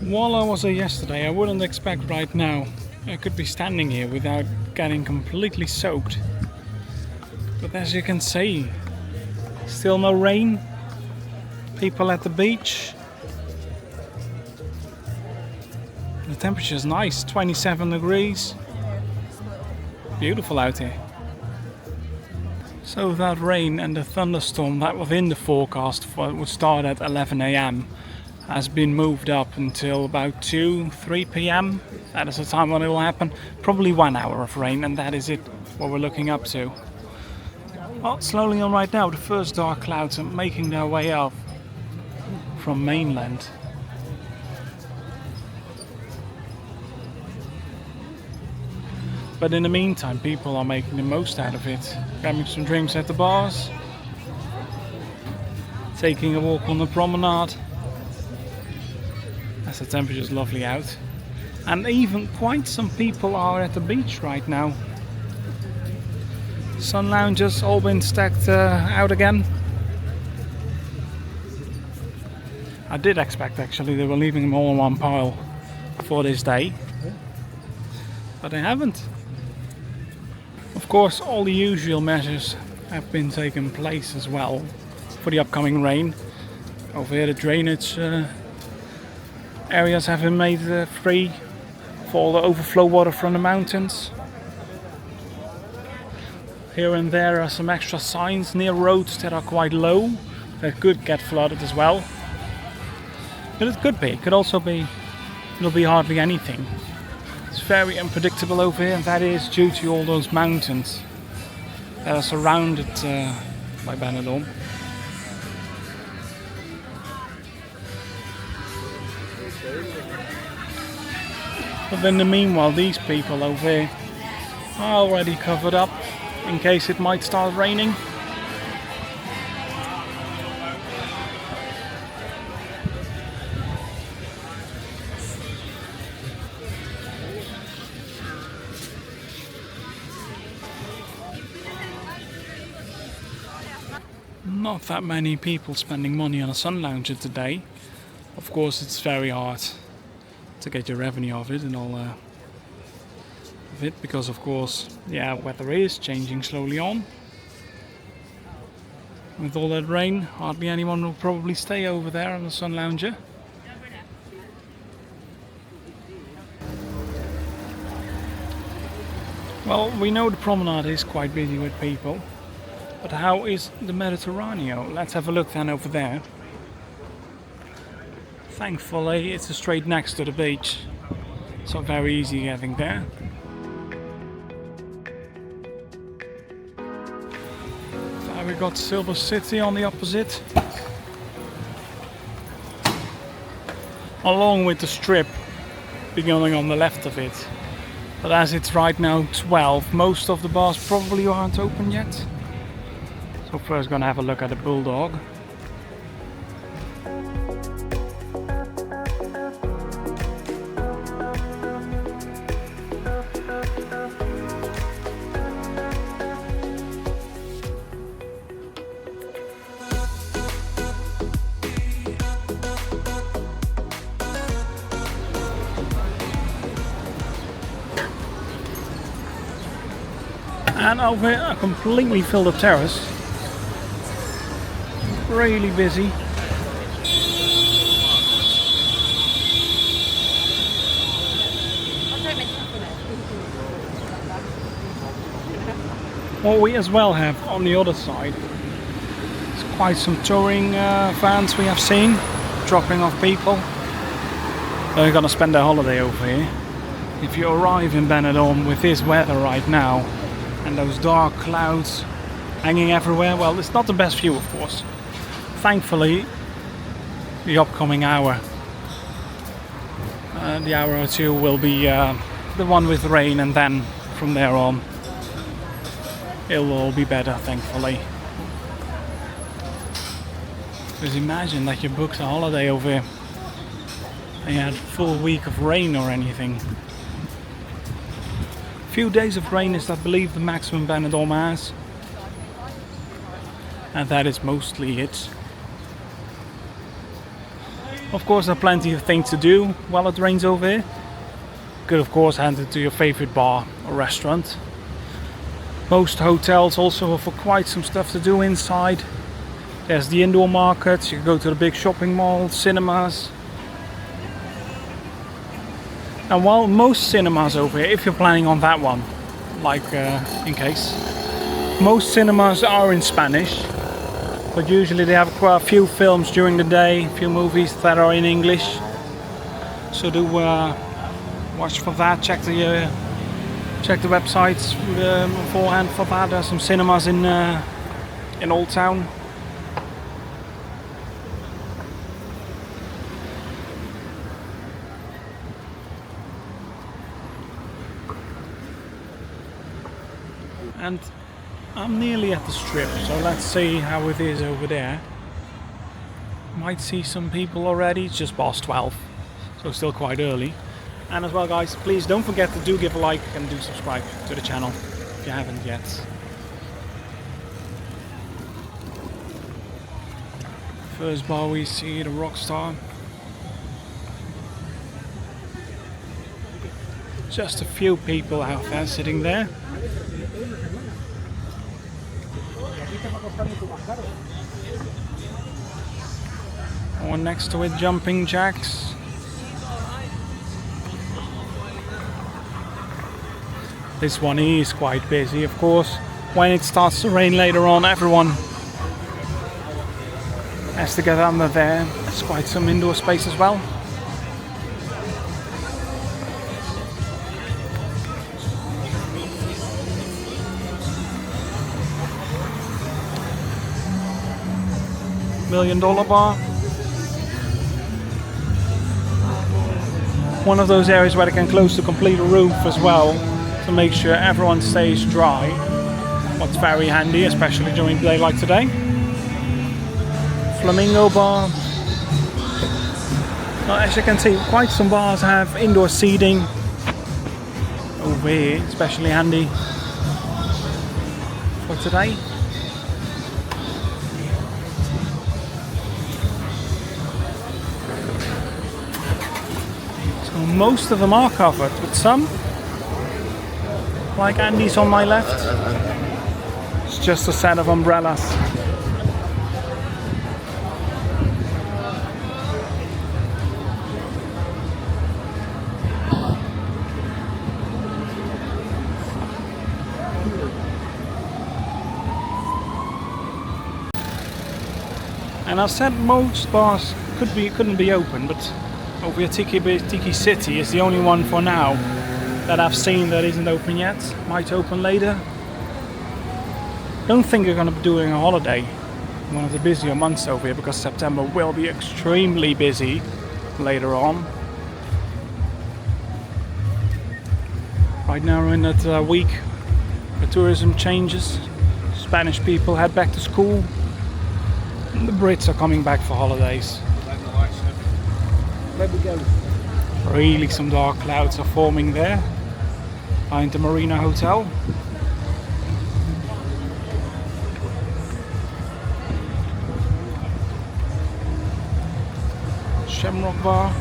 While I was here yesterday, I wouldn't expect right now I could be standing here without getting completely soaked. But as you can see, still no rain, people at the beach. The temperature is nice, 27 degrees. Beautiful out here. So that rain and the thunderstorm that was in the forecast for it would start at 11 AM has been moved up until about 2-3 PM. That is the time when it will happen. Probably 1 hour of rain, and that is it, what we're looking up to. Well, slowly on right now, the first dark clouds are making their way up from mainland. But in the meantime, people are making the most out of it. Grabbing some drinks at the bars, taking a walk on the promenade, as the temperature is lovely out. And even quite some people are at the beach right now. Sun loungers all been stacked out again. I did expect actually they were leaving them all in one pile for this day, but they haven't. Of course, all the usual measures have been taken place as well for the upcoming rain. Over here the drainage areas have been made free for all the overflow water from the mountains. Here and there are some extra signs near roads that are quite low that could get flooded as well. But it could be, it could also be, it'll be hardly anything. It's very unpredictable over here, and that is due to all those mountains that are surrounded by Benidorm. But in the meanwhile, these people over here are already covered up in case it might start raining. Not that many people spending money on a sun lounger today. Of course, it's very hard to get your revenue of it and all of it, because of course, yeah, weather is changing slowly on. With all that rain, hardly anyone will probably stay over there on the sun lounger. Well, we know the promenade is quite busy with people. But how is the Mediterráneo? Let's have a look then over there. Thankfully, it's straight next to the beach, so very easy getting there. There we got Silver City on the opposite, along with the Strip beginning on the left of it. But as it's right now 12, most of the bars probably aren't open yet. So first gonna have a look at the Bulldog. And over here, a completely filled up terrace. Really busy. What we as well have on the other side is quite some touring vans we have seen dropping off people. They're gonna spend their holiday over here. If you arrive in Benidorm with this weather right now and those dark clouds hanging everywhere, well, it's not the best view, of course. Thankfully, the upcoming hour, the hour or two, will be the one with rain, and then from there on it'll all be better, thankfully. Just imagine that you booked a holiday over here and you had a full week of rain or anything. A few days of rain is, I believe, the maximum Benidorm has, and that is mostly it. Of course, there are plenty of things to do while it rains over here. You could of course head to your favorite bar or restaurant. Most hotels also offer quite some stuff to do inside. There's the indoor markets, you can go to the big shopping malls, cinemas. And while most cinemas over here, if you're planning on that one, like in case, most cinemas are in Spanish, but usually they have quite a few films during the day, a few movies that are in English. So do watch for that, check the websites beforehand for that. There's some cinemas in Old Town. And I'm nearly at the strip, so let's see how it is over there. Might see some people already, it's just past 12, so still quite early. And as well guys, please don't forget to do give a like and do subscribe to the channel if you haven't yet. First bar we see the Rockstar. Just a few people out there sitting there. One next to it, jumping jacks. This one is quite busy, of course. When it starts to rain later on, everyone has to get under there. There's quite some indoor space as well. $1 Million bar. One of those areas where they can close the complete roof as well to make sure everyone stays dry. What's very handy, especially during the day like today. Flamingo bar. Now, as you can see, quite some bars have indoor seating over here, especially handy for today. Most of them are covered, but some, like Andy's on my left, it's just a set of umbrellas. And I said most bars couldn't be open, but over here Tiki City is the only one for now that I've seen that isn't open yet. Might open later. Don't think you're going to be doing a holiday one of the busier months over here, because September will be extremely busy later on. Right now we're in that week where tourism changes. Spanish people head back to school. And the Brits are coming back for holidays. Really some dark clouds are forming there behind the Marina Hotel. Shamrock Bar.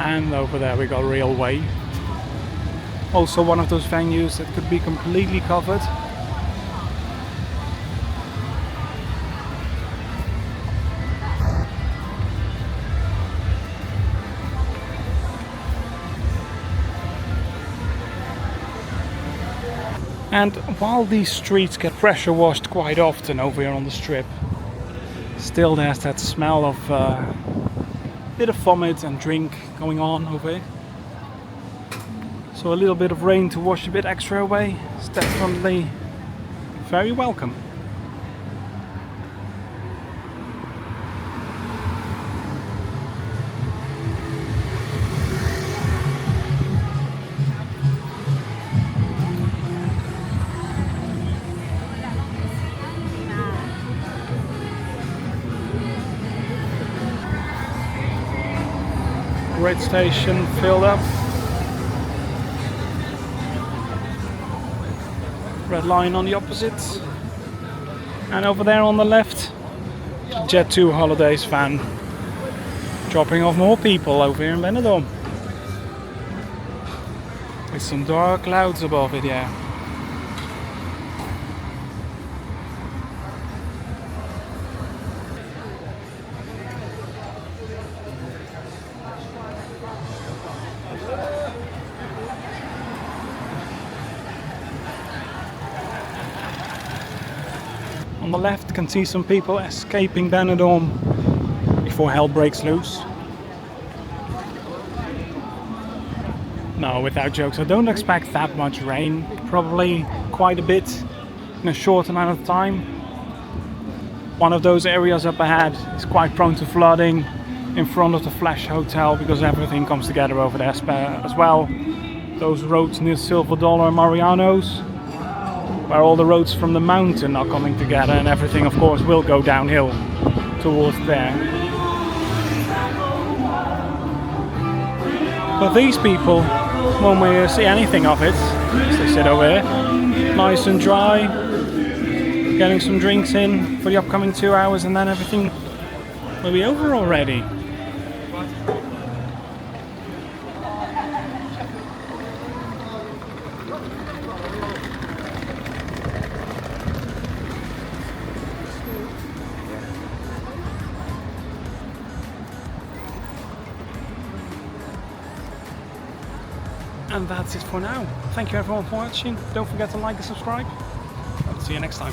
And over there we got Railway. Also one of those venues that could be completely covered. And while these streets get pressure washed quite often over here on the strip, still there's that smell of bit of vomit and drink going on over here. So a little bit of rain to wash a bit extra away is definitely very welcome. Red station filled up. Red line on the opposite. And over there on the left, Jet 2 Holidays van. Dropping off more people over here in Benidorm. With some dark clouds above it, yeah. On the left, can see some people escaping Benidorm before hell breaks loose. No, without jokes, I don't expect that much rain. Probably quite a bit in a short amount of time. One of those areas up ahead is quite prone to flooding in front of the Flash Hotel because everything comes together over there as well. Those roads near Silver Dollar and Mariano's, where all the roads from the mountain are coming together, and everything of course will go downhill towards there. But these people won't really see anything of it as they sit over here, nice and dry, getting some drinks in for the upcoming 2 hours, and then everything will be over already. And that's it for now. Thank you everyone for watching. Don't forget to like and subscribe. I'll see you next time.